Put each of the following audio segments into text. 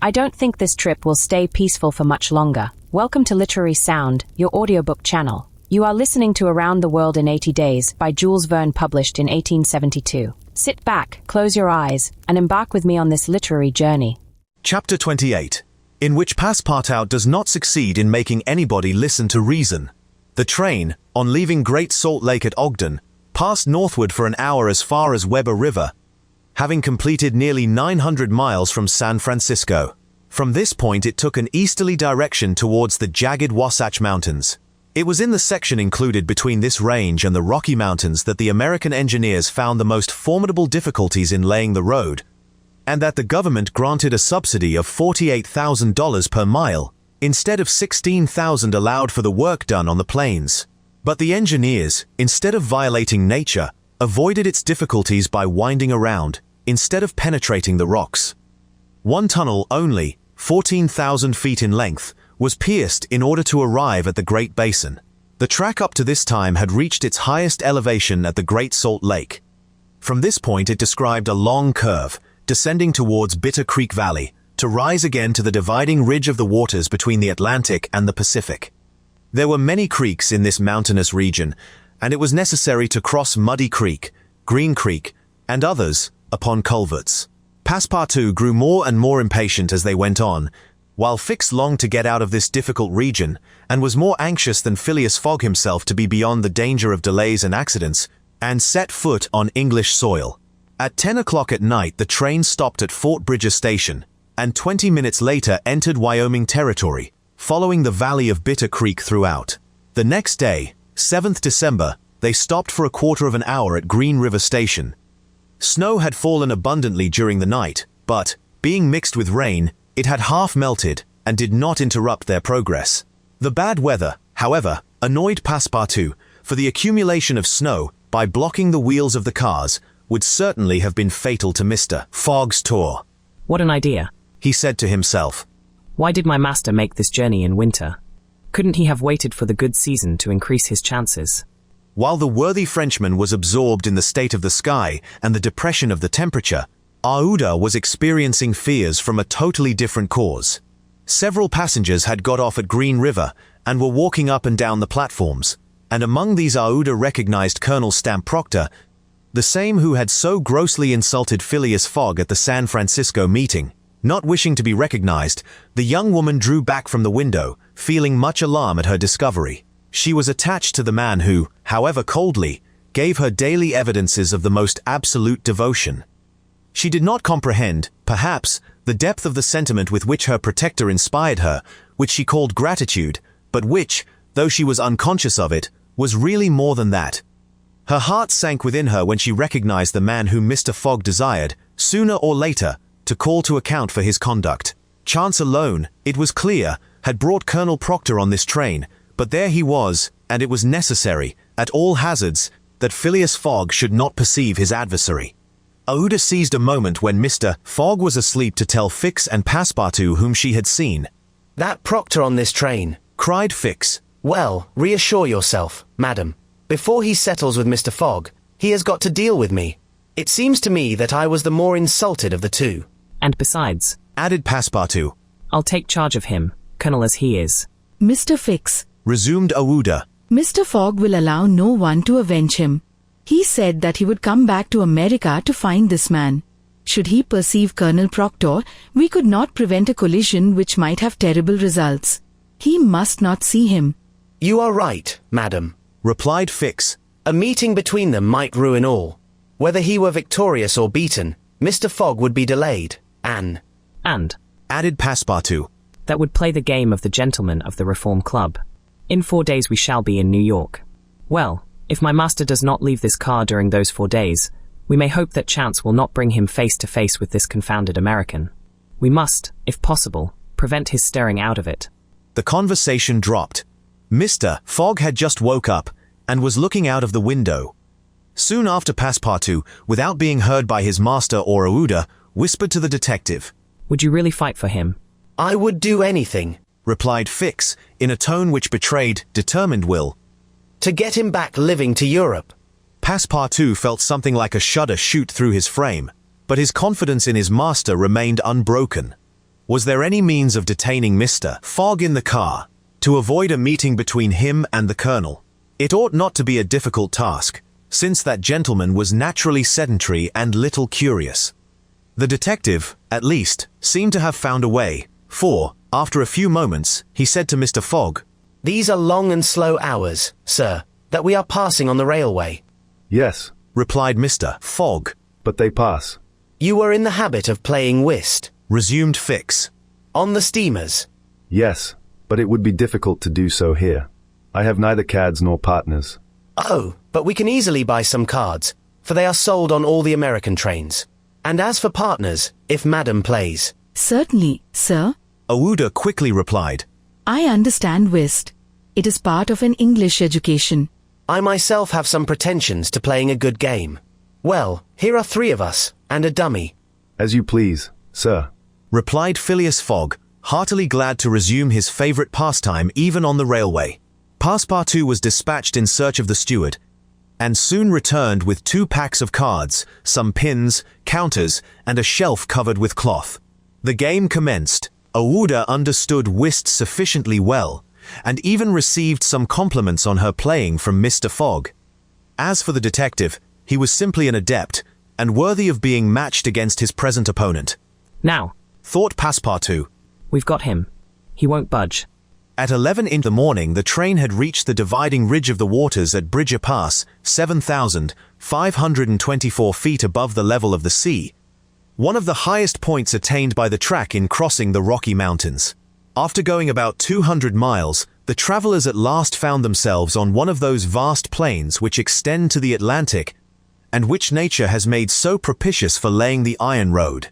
I don't think this trip will stay peaceful for much longer. Welcome to Literary Sound, your audiobook channel. You are listening to Around the World in 80 Days by Jules Verne, published in 1872. Sit back, close your eyes, and embark with me on this literary journey. Chapter 28, in which Passepartout does not succeed in making anybody listen to reason. The train, on leaving Great Salt Lake at Ogden, passed northward for an hour as far as Weber River, having completed nearly 900 miles from San Francisco. From this point it took an easterly direction towards the jagged Wahsatch Mountains. It was in the section included between this range and the Rocky Mountains that the American engineers found the most formidable difficulties in laying the road, and that the government granted a subsidy of $48,000 per mile, instead of $16,000 allowed for the work done on the plains. But the engineers, instead of violating nature, avoided its difficulties by winding around, instead of penetrating the rocks. One tunnel only, 14,000 feet in length, was pierced in order to arrive at the Great Basin. The track up to this time had reached its highest elevation at the Great Salt Lake. From this point it described a long curve, descending towards Bitter Creek Valley, to rise again to the dividing ridge of the waters between the Atlantic and the Pacific. There were many creeks in this mountainous region, and it was necessary to cross Muddy Creek, Green Creek, and others upon culverts. Passepartout grew more and more impatient as they went on, while Fix longed to get out of this difficult region, and was more anxious than Phileas Fogg himself to be beyond the danger of delays and accidents, and set foot on English soil. At 10 o'clock at night the train stopped at Fort Bridger Station, and 20 minutes later entered Wyoming territory, following the valley of Bitter Creek throughout. The next day, 7th December, they stopped for a quarter of an hour at Green River Station. Snow had fallen abundantly during the night, but, being mixed with rain, it had half melted and did not interrupt their progress. The bad weather, however, annoyed Passepartout, for the accumulation of snow, by blocking the wheels of the cars, would certainly have been fatal to Mr. Fogg's tour. What an idea, he said to himself. Why did my master make this journey in winter? Couldn't he have waited for the good season to increase his chances? While the worthy Frenchman was absorbed in the state of the sky and the depression of the temperature, Aouda was experiencing fears from a totally different cause. Several passengers had got off at Green River and were walking up and down the platforms, and among these Aouda recognized Colonel Stamp Proctor, the same who had so grossly insulted Phileas Fogg at the San Francisco meeting. Not wishing to be recognized, the young woman drew back from the window, feeling much alarm at her discovery. She was attached to the man who, however coldly, gave her daily evidences of the most absolute devotion. She did not comprehend, perhaps, the depth of the sentiment with which her protector inspired her, which she called gratitude, but which, though she was unconscious of it, was really more than that. Her heart sank within her when she recognized the man whom Mr. Fogg desired, sooner or later, to call to account for his conduct. Chance alone, it was clear, had brought Colonel Proctor on this train, but there he was, and it was necessary, at all hazards, that Phileas Fogg should not perceive his adversary. Aouda seized a moment when Mr. Fogg was asleep to tell Fix and Passepartout whom she had seen. "That Proctor on this train," cried Fix. "Well, reassure yourself, madam. Before he settles with Mr. Fogg, he has got to deal with me. It seems to me that I was the more insulted of the two." And besides, added Passepartout, I'll take charge of him, colonel as he is. "Mr. Fix," resumed Aouda, "Mr. Fogg will allow no one to avenge him. He said that he would come back to America to find this man. Should he perceive Colonel Proctor, we could not prevent a collision which might have terrible results. He must not see him." "You are right, madam," replied Fix. "A meeting between them might ruin all. Whether he were victorious or beaten, Mr. Fogg would be delayed, and, added Passepartout, that would play the game of the gentlemen of the Reform Club. In 4 days we shall be in New York. Well, if my master does not leave this car during those 4 days, we may hope that chance will not bring him face to face with this confounded American. We must, if possible, prevent his stirring out of it." The conversation dropped. Mr. Fogg had just woke up, and was looking out of the window. Soon after Passepartout, without being heard by his master or Aouda, whispered to the detective. "Would you really fight for him?" "I would do anything," replied Fix, in a tone which betrayed determined will. "to get him back living to Europe." Passepartout felt something like a shudder shoot through his frame, but his confidence in his master remained unbroken. Was there any means of detaining Mr. Fogg in the car, to avoid a meeting between him and the colonel? It ought not to be a difficult task, since that gentleman was naturally sedentary and little curious. The detective, at least, seemed to have found a way, for, after a few moments, he said to Mr. Fogg, "These are long and slow hours, sir, that we are passing on the railway." Yes, replied Mr. Fogg. but they pass. "You were in the habit of playing whist." Resumed Fix. "On the steamers." Yes, but it would be difficult to do so here. I have neither cards nor partners. "Oh, but we can easily buy some cards, for they are sold on all the American trains. And as for partners, if Madam plays." Certainly, sir. Aouda quickly replied, I understand whist. It is part of an English education. "I myself have some pretensions to playing a good game. Well, here are 3 of us, and a dummy." As you please, sir. replied Phileas Fogg, heartily glad to resume his favorite pastime even on the railway. Passepartout was dispatched in search of the steward, and soon returned with 2 packs of cards, some pins, counters, and a shelf covered with cloth. The game commenced. Aouda understood whist sufficiently well, and even received some compliments on her playing from Mr. Fogg. As for the detective, he was simply an adept, and worthy of being matched against his present opponent. Now, Thought Passepartout. we've got him. He won't budge. At 11 in the morning, the train had reached the dividing ridge of the waters at Bridger Pass, 7,524 feet above the level of the sea, one of the highest points attained by the track in crossing the Rocky Mountains. After going about 200 miles, the travelers at last found themselves on one of those vast plains which extend to the Atlantic and which nature has made so propitious for laying the iron road.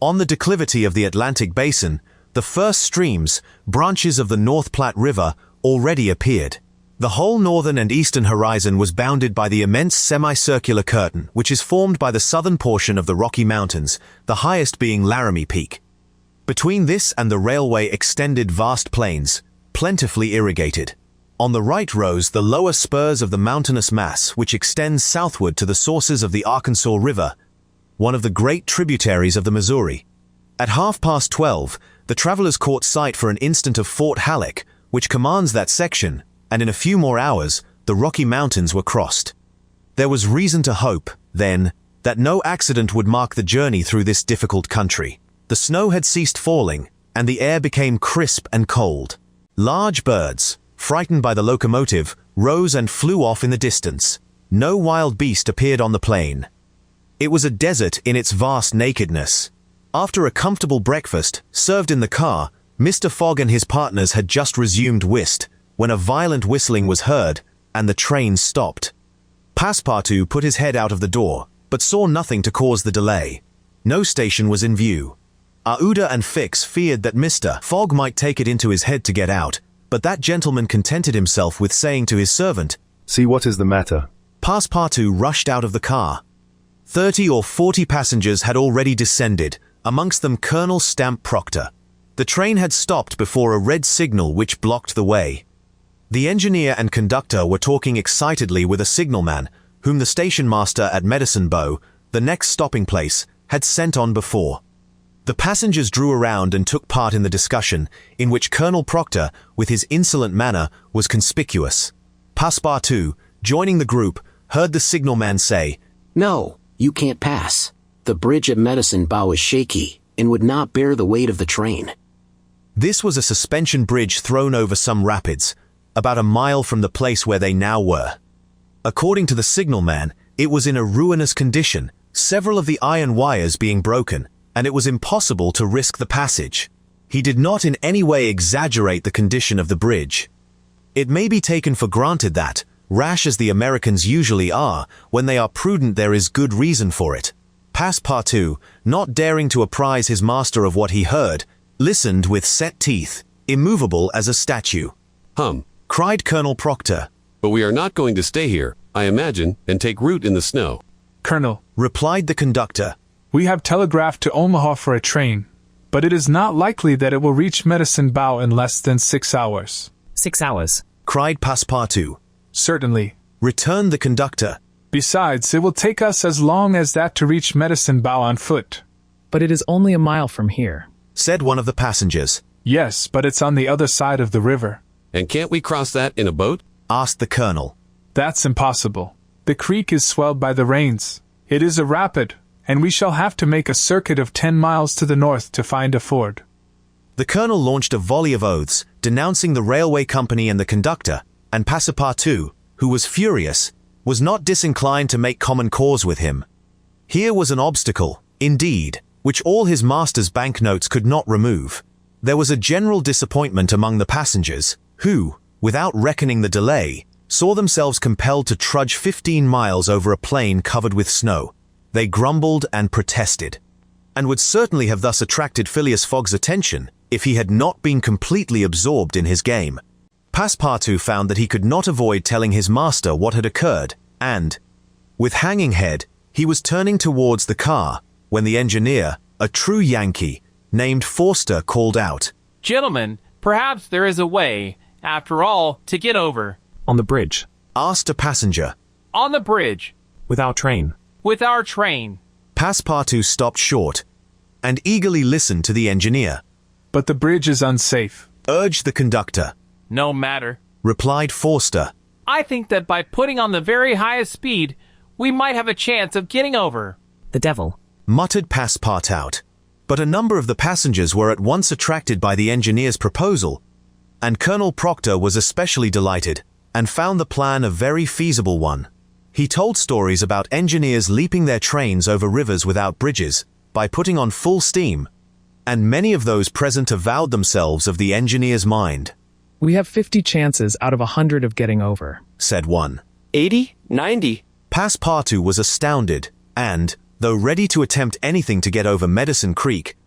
On the declivity of the Atlantic basin, the first streams, branches of the North Platte River, already appeared. The whole northern and eastern horizon was bounded by the immense semicircular curtain which is formed by the southern portion of the Rocky Mountains, the highest being Laramie Peak. Between this and the railway extended vast plains, plentifully irrigated. On the right rose the lower spurs of the mountainous mass which extends southward to the sources of the Arkansas River, one of the great tributaries of the Missouri. At 12:30, the travelers caught sight for an instant of Fort Halleck, which commands that section, and in a few more hours, the Rocky Mountains were crossed. There was reason to hope, then, that no accident would mark the journey through this difficult country. The snow had ceased falling, and the air became crisp and cold. Large birds, frightened by the locomotive, rose and flew off in the distance. No wild beast appeared on the plain. It was a desert in its vast nakedness. After a comfortable breakfast, served in the car, Mr. Fogg and his partners had just resumed whist, when a violent whistling was heard, and the train stopped. Passepartout put his head out of the door, but saw nothing to cause the delay. No station was in view. Aouda and Fix feared that Mr. Fogg might take it into his head to get out, but that gentleman contented himself with saying to his servant, See what is the matter. Passepartout rushed out of the car. 30 or 40 passengers had already descended, amongst them Colonel Stamp Proctor. The train had stopped before a red signal which blocked the way. The engineer and conductor were talking excitedly with a signalman, whom the station master at Medicine Bow, the next stopping place, had sent on before. The passengers drew around and took part in the discussion, in which Colonel Proctor, with his insolent manner, was conspicuous. Passepartout, joining the group, heard the signalman say, "No, you can't pass. The bridge at Medicine Bow is shaky and would not bear the weight of the train." This was a suspension bridge thrown over some rapids, about a mile from the place where they now were. According to the signalman, it was in a ruinous condition, several of the iron wires being broken, and it was impossible to risk the passage. He did not in any way exaggerate the condition of the bridge. It may be taken for granted that, rash as the Americans usually are, when they are prudent there is good reason for it. Passepartout, not daring to apprise his master of what he heard, listened with set teeth, immovable as a statue. Cried Colonel Proctor. "But we are not going to stay here, I imagine, and take root in the snow." Colonel, Replied the conductor. we have telegraphed to Omaha for a train, but it is not likely that it will reach Medicine Bow in less than 6 hours. 6 hours. Cried Passepartout. Certainly. Returned the conductor. Besides, it will take us as long as that to reach Medicine Bow on foot. But it is only a mile from here. said one of the passengers. Yes, but it's on the other side of the river. And can't we cross that in a boat? Asked the colonel. That's impossible. The creek is swelled by the rains. It is a rapid, and we shall have to make a circuit of 10 miles to the north to find a ford. The colonel launched a volley of oaths, denouncing the railway company and the conductor, and Passepartout, who was furious, was not disinclined to make common cause with him. Here was an obstacle, indeed, which all his master's banknotes could not remove. There was a general disappointment among the passengers, who, without reckoning the delay, saw themselves compelled to trudge 15 miles over a plain covered with snow. They grumbled and protested, and would certainly have thus attracted Phileas Fogg's attention if he had not been completely absorbed in his game. Passepartout found that he could not avoid telling his master what had occurred, and, with hanging head, he was turning towards the car, when the engineer, a true Yankee, named Forster, called out, "Gentlemen, perhaps there is a way, after all, to get over." On the bridge. Asked a passenger. "On the bridge." With our train. "With our train." Passepartout stopped short, and eagerly listened to the engineer. But the bridge is unsafe, urged the conductor. "No matter," replied Forster. "I think that by putting on the very highest speed, we might have a chance of getting over." The devil, muttered Passepartout. But a number of the passengers were at once attracted by the engineer's proposal, and Colonel Proctor was especially delighted, and found the plan a very feasible one. He told stories about engineers leaping their trains over rivers without bridges, by putting on full steam, and many of those present avowed themselves of the engineer's mind. "We have 50 chances out of 100 of getting over," said one. 80, 90. Passepartout was astounded, and, though ready to attempt anything to get over Medicine Creek,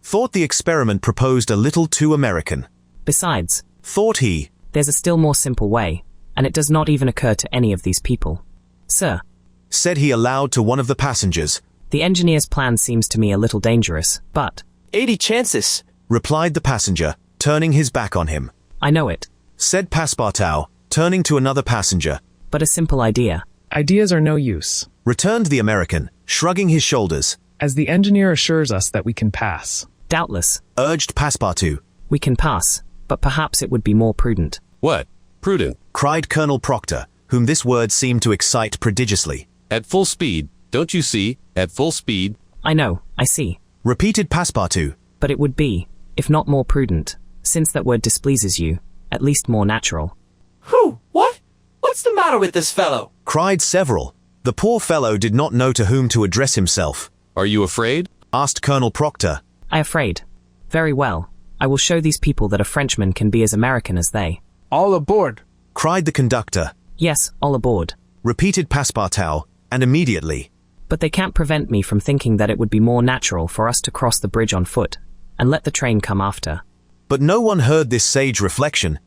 thought the experiment proposed a little too American. Besides, thought he, there's a still more simple way, and it does not even occur to any of these people. Sir, said he aloud to one of the passengers, the engineer's plan seems to me a little dangerous, but 80 chances, replied the passenger, turning his back on him. I know it, said Passepartout, turning to another passenger. But a simple idea. Ideas are no use, returned the American, shrugging his shoulders. As the engineer assures us that we can pass. Doubtless, urged Passepartout. We can pass, but perhaps it would be more prudent. What? Prudent? Cried Colonel Proctor, whom this word seemed to excite prodigiously. At full speed, don't you see? At full speed. I know, I see. Repeated Passepartout. But it would be, if not more prudent, since that word displeases you, at least more natural. Who? What? What's the matter with this fellow? Cried several. The poor fellow did not know to whom to address himself. Are you afraid? Asked Colonel Proctor. I afraid. Very well. I will show these people that a Frenchman can be as American as they. All aboard! Cried the conductor. Yes, all aboard. Repeated Passepartout, and immediately. But they can't prevent me from thinking that it would be more natural for us to cross the bridge on foot, and let the train come after. But no one heard this sage reflection,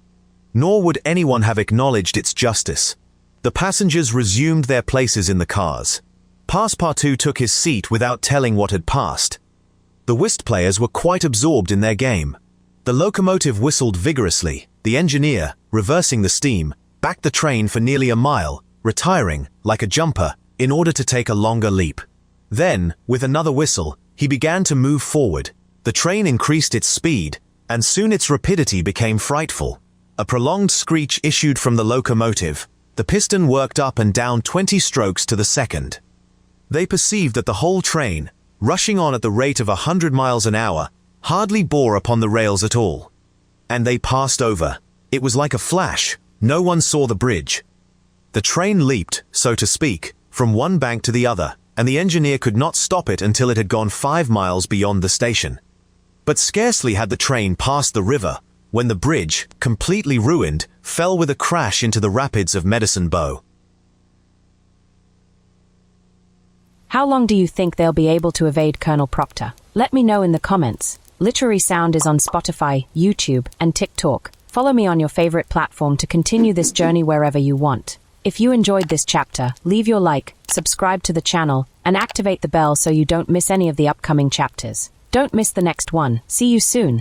nor would anyone have acknowledged its justice. The passengers resumed their places in the cars. Passepartout took his seat without telling what had passed. The whist players were quite absorbed in their game. The locomotive whistled vigorously. The engineer, reversing the steam, backed the train for nearly a mile, retiring, like a jumper, in order to take a longer leap. Then, with another whistle, he began to move forward. The train increased its speed, and soon its rapidity became frightful. A prolonged screech issued from the locomotive. The piston worked up and down 20 strokes to the second. They perceived that the whole train, rushing on at the rate of 100 miles an hour, hardly bore upon the rails at all. And they passed over. It was like a flash. No one saw the bridge. The train leaped, so to speak, from one bank to the other, and the engineer could not stop it until it had gone 5 miles beyond the station. But scarcely had the train passed the river, when the bridge, completely ruined, fell with a crash into the rapids of Medicine Bow. How long do you think they'll be able to evade Colonel Proctor? Let me know in the comments. Literary Sound is on Spotify, YouTube, and TikTok. Follow me on your favorite platform to continue this journey wherever you want. If you enjoyed this chapter, leave your like, subscribe to the channel, and activate the bell so you don't miss any of the upcoming chapters. Don't miss the next one. See you soon.